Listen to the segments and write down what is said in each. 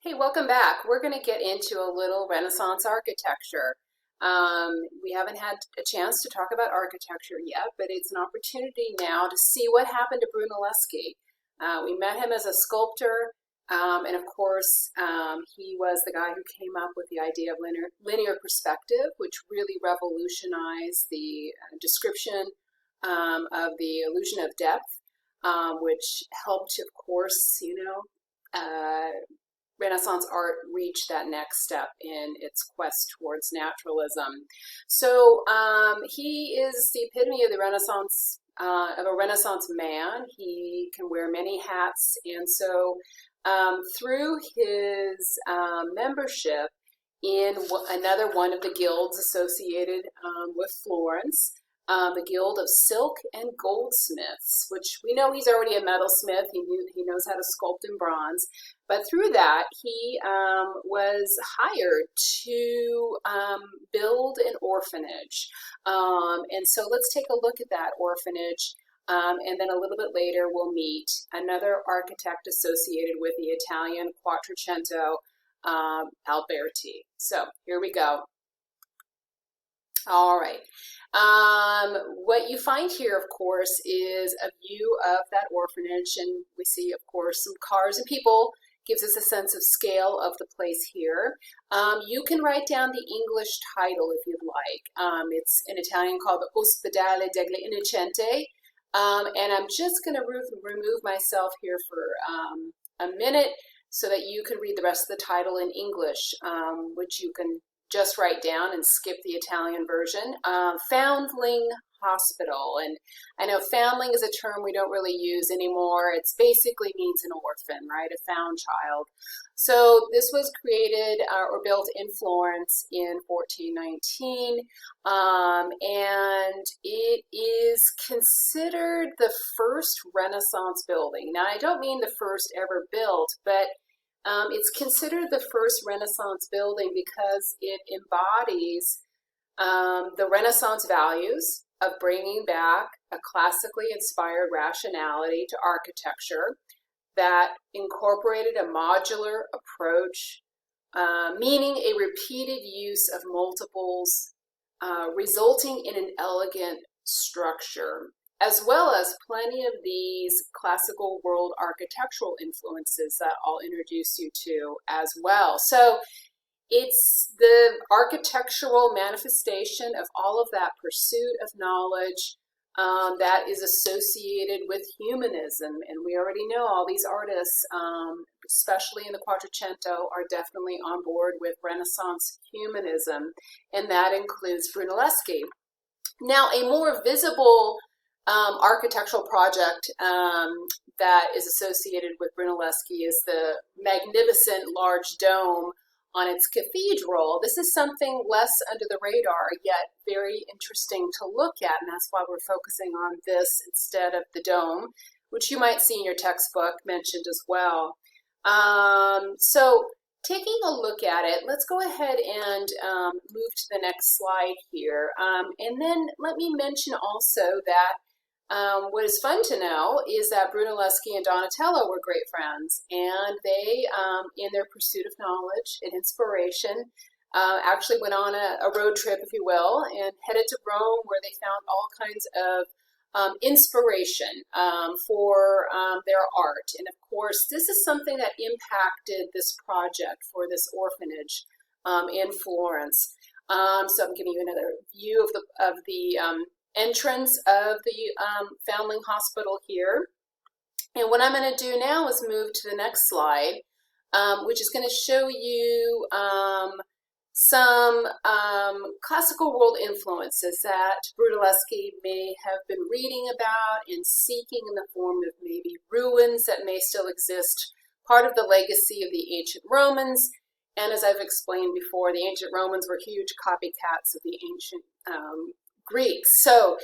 Hey, welcome back. We're going to get into a little Renaissance architecture. We haven't had a chance to talk about architecture yet, but it's an opportunity now to see what happened to Brunelleschi. We met him as a sculptor, and of course, he was the guy who came up with the idea of linear perspective, which really revolutionized the description of the illusion of depth, which helped, of course, Renaissance art reached that next step in its quest towards naturalism. So he is the epitome of the Renaissance, of a Renaissance man. He can wear many hats, and so through his membership in another one of the guilds associated with Florence, the Guild of Silk and Goldsmiths, which we know he's already a metalsmith. He knows how to sculpt in bronze. But through that, he was hired to build an orphanage. And so let's take a look at that orphanage. And then a little bit later, we'll meet another architect associated with the Italian Quattrocento, Alberti. So here we go. All right. What you find here, of course, is a view of that orphanage, and we see, of course, some cars and people. Gives us a sense of scale of the place here. You can write down the English title if you'd like. It's in Italian called the Ospedale degli Innocenti, and I'm just going to remove myself here for a minute so that you can read the rest of the title in English, which you can just write down and skip the Italian version. Foundling Hospital, and I know foundling is a term we don't really use anymore. It basically means an orphan, right? A found child. So this was created or built in Florence in 1419, and it is considered the first Renaissance building. Now, I don't mean the first ever built, but it's considered the first Renaissance building because it embodies the Renaissance values of bringing back a classically inspired rationality to architecture that incorporated a modular approach, meaning a repeated use of multiples, resulting in an elegant structure, as well as plenty of these classical world architectural influences that I'll introduce you to as well. So it's the architectural manifestation of all of that pursuit of knowledge that is associated with humanism. And we already know all these artists, especially in the Quattrocento, are definitely on board with Renaissance humanism, and that includes Brunelleschi. Now, a more visible architectural project that is associated with Brunelleschi is the magnificent large dome on its cathedral. This is something less under the radar, yet very interesting to look at, and that's why we're focusing on this instead of the dome, which you might see in your textbook mentioned as well. So taking a look at it, let's go ahead and move to the next slide here. And then let me mention also that what is fun to know is that Brunelleschi and Donatello were great friends, and they, in their pursuit of knowledge and inspiration, actually went on a road trip, if you will, and headed to Rome, where they found all kinds of inspiration for their art. And of course, this is something that impacted this project for this orphanage in Florence. So I'm giving you another view of the entrance of the Foundling Hospital here. And what I'm going to do now is move to the next slide, which is going to show you some classical world influences that Brunelleschi may have been reading about and seeking in the form of maybe ruins that may still exist, part of the legacy of the ancient Romans. And as I've explained before, the ancient Romans were huge copycats of the ancient Greeks. So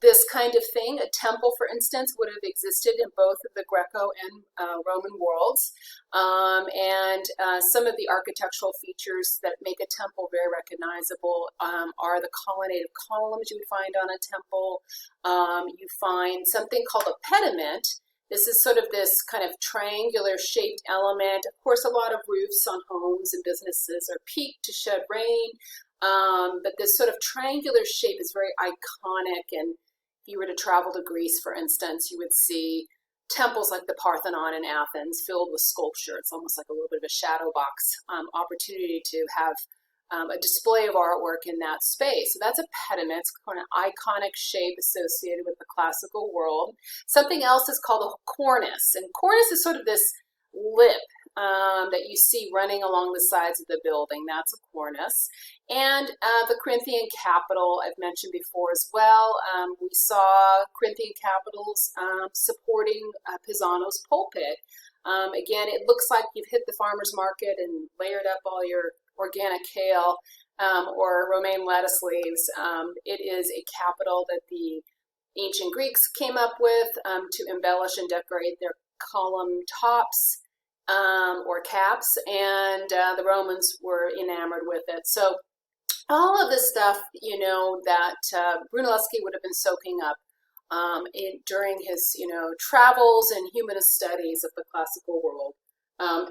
this kind of thing, a temple, for instance, would have existed in both of the Greco and Roman worlds. And some of the architectural features that make a temple very recognizable are the colonnade of columns you would find on a temple. You find something called a pediment, This is sort of this kind of triangular shaped element. Of course, a lot of roofs on homes and businesses are peaked to shed rain, but this sort of triangular shape is very iconic. And if you were to travel to Greece, for instance, you would see temples like the Parthenon in Athens filled with sculpture. It's almost like a little bit of a shadow box opportunity to have a display of artwork in that space. So that's a pediment. It's kind of iconic shape associated with the classical world. Something else is called a cornice. And cornice is sort of this lip that you see running along the sides of the building. That's a cornice. And the Corinthian capital I've mentioned before as well. We saw Corinthian capitals supporting Pisano's pulpit. Again, it looks like you've hit the farmer's market and layered up all your organic kale or romaine lettuce leaves. It is a capital that the ancient Greeks came up with to embellish and decorate their column tops or caps, and the Romans were enamored with it. So all of this stuff, you know, that Brunelleschi would have been soaking up during his, you know, travels and humanist studies of the classical world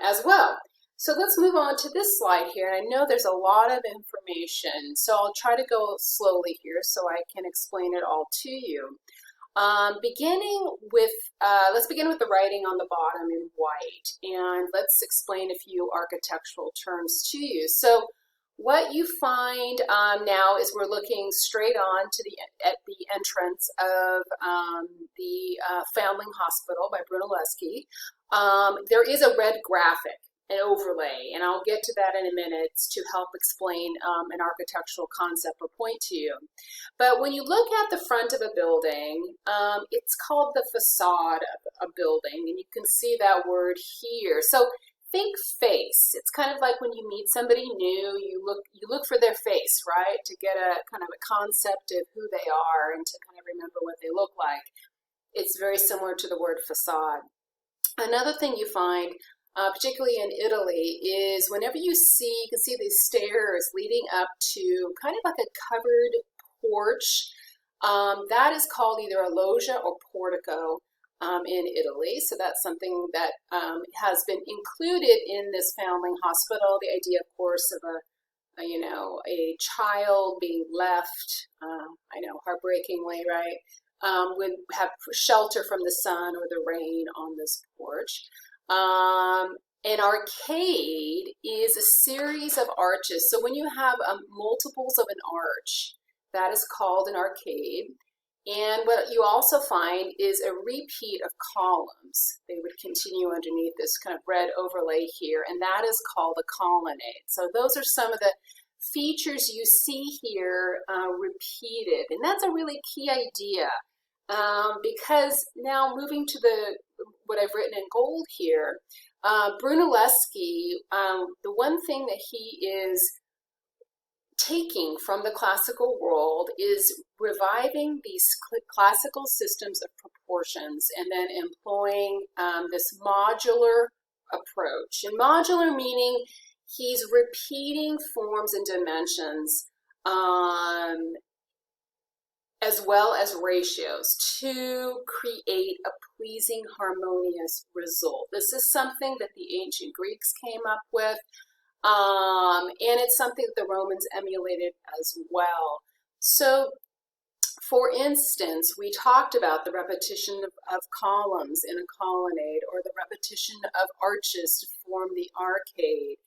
as well. So let's move on to this slide here. I know there's a lot of information, so I'll try to go slowly here so I can explain it all to you. Let's begin with the writing on the bottom in white, and let's explain a few architectural terms to you. So what you find now is we're looking straight on to at the entrance of the Foundling Hospital by Brunelleschi. There is a red graphic, an overlay, and I'll get to that in a minute to help explain an architectural concept or point to you. But when you look at the front of a building, it's called the facade of a building, and you can see that word here. So think face. It's kind of like when you meet somebody new, you look for their face, right, to get a kind of a concept of who they are and to kind of remember what they look like. It's very similar to the word facade. Another thing you find particularly in Italy, is whenever you can see these stairs leading up to kind of like a covered porch. That is called either a loggia or portico in Italy. So that's something that has been included in this Foundling Hospital. The idea, of course, of a child being left, I know, heartbreakingly, right, would have shelter from the sun or the rain on this porch. An arcade is a series of arches. So when you have multiples of an arch, that is called an arcade. And what you also find is a repeat of columns. They would continue underneath this kind of red overlay here, and that is called a colonnade. So those are some of the features you see here repeated, and that's a really key idea because now moving to what I've written in gold here, Brunelleschi, the one thing that he is taking from the classical world is reviving these classical systems of proportions and then employing this modular approach. And modular meaning he's repeating forms and dimensions as well as ratios to create a pleasing, harmonious result. This is something that the ancient Greeks came up with, and it's something that the Romans emulated as well. So, for instance, we talked about the repetition of columns in a colonnade, or the repetition of arches to form the arcade.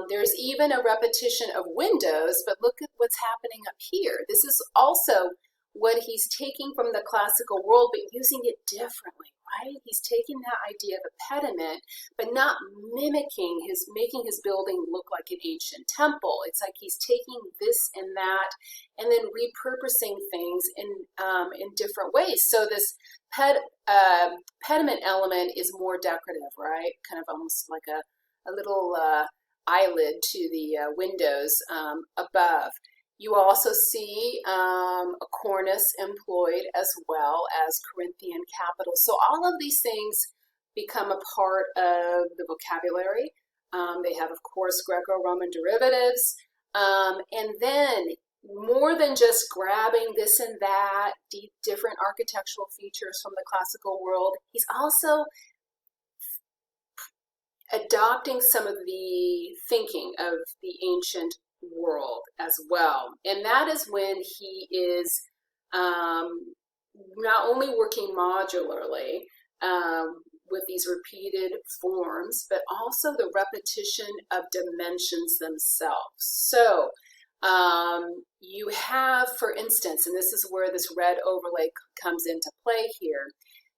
There's even a repetition of windows, but look at what's happening up here. This is also what he's taking from the classical world, but using it differently, right? He's taking that idea of a pediment, but not making his building look like an ancient temple. It's like he's taking this and that, and then repurposing things in different ways. So this pediment element is more decorative, right? Kind of almost like a little eyelid to the windows above. You also see a cornice employed as well as Corinthian capital. So all of these things become a part of the vocabulary. They have, of course, Greco-Roman derivatives. And then more than just grabbing this and that, different architectural features from the classical world, he's also adopting some of the thinking of the ancient world as well. And that is when he is not only working modularly with these repeated forms, but also the repetition of dimensions themselves. So you have, for instance, and this is where this red overlay comes into play here,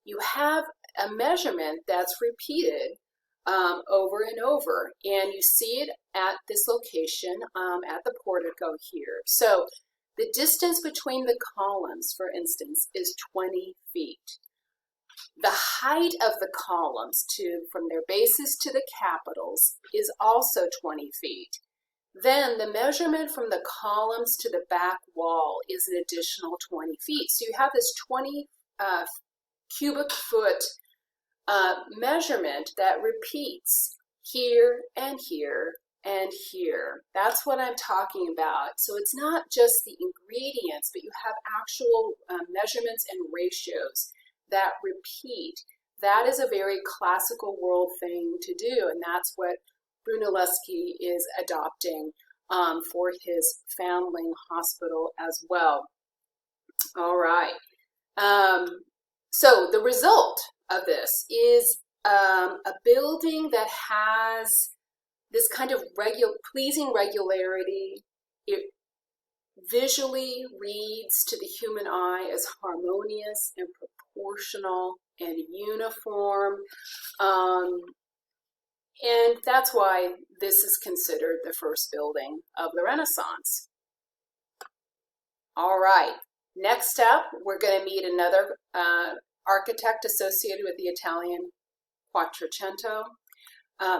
you have a measurement that's repeated over and over, and you see it at this location at the portico here. So the distance between the columns, for instance, is 20 feet. The height of the columns from their bases to the capitals is also 20 feet. Then the measurement from the columns to the back wall is an additional 20 feet. So you have this 20 cubic foot measurement that repeats here and here and here. That's what I'm talking about. So it's not just the ingredients, but you have actual measurements and ratios that repeat. That is a very classical world thing to do, and that's what Brunelleschi is adopting for his Foundling Hospital as well. All right. So the result of this is a building that has this kind of pleasing regularity. It visually reads to the human eye as harmonious and proportional and uniform. And that's why this is considered the first building of the Renaissance. All right, next up, we're going to meet another architect associated with the Italian Quattrocento.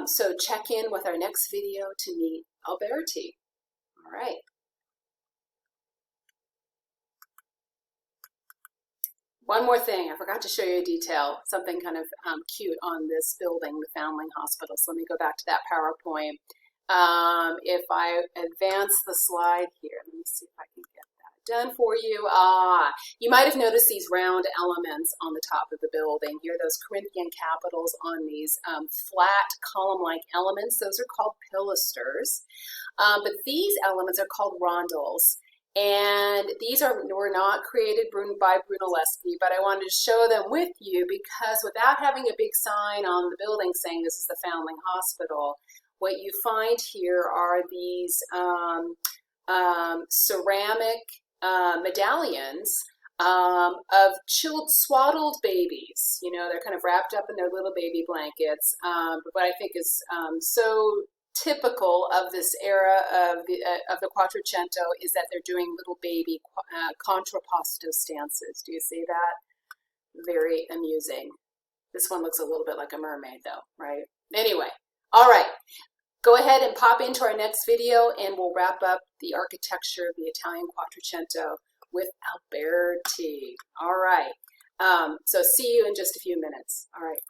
So check in with our next video to meet Alberti. All right. One more thing, I forgot to show you a detail, something kind of cute on this building, the Foundling Hospital. So let me go back to that PowerPoint. If I advance the slide here, let me see if I can get that done for you. You might have noticed these round elements on the top of the building here, those Corinthian capitals on these flat column-like elements. Those are called pilasters. But these elements are called rondels. And these were not created by Brunelleschi, but I wanted to show them with you because without having a big sign on the building saying this is the Foundling Hospital, what you find here are these ceramic medallions of swaddled babies. You know, they're kind of wrapped up in their little baby blankets. But what I think is so typical of this era of the Quattrocento is that they're doing little baby contrapposto stances. Do you see that? Very amusing. This one looks a little bit like a mermaid though, right? Anyway, all right. Go ahead and pop into our next video and we'll wrap up the architecture of the Italian Quattrocento with Alberti. All right. So see you in just a few minutes. All right.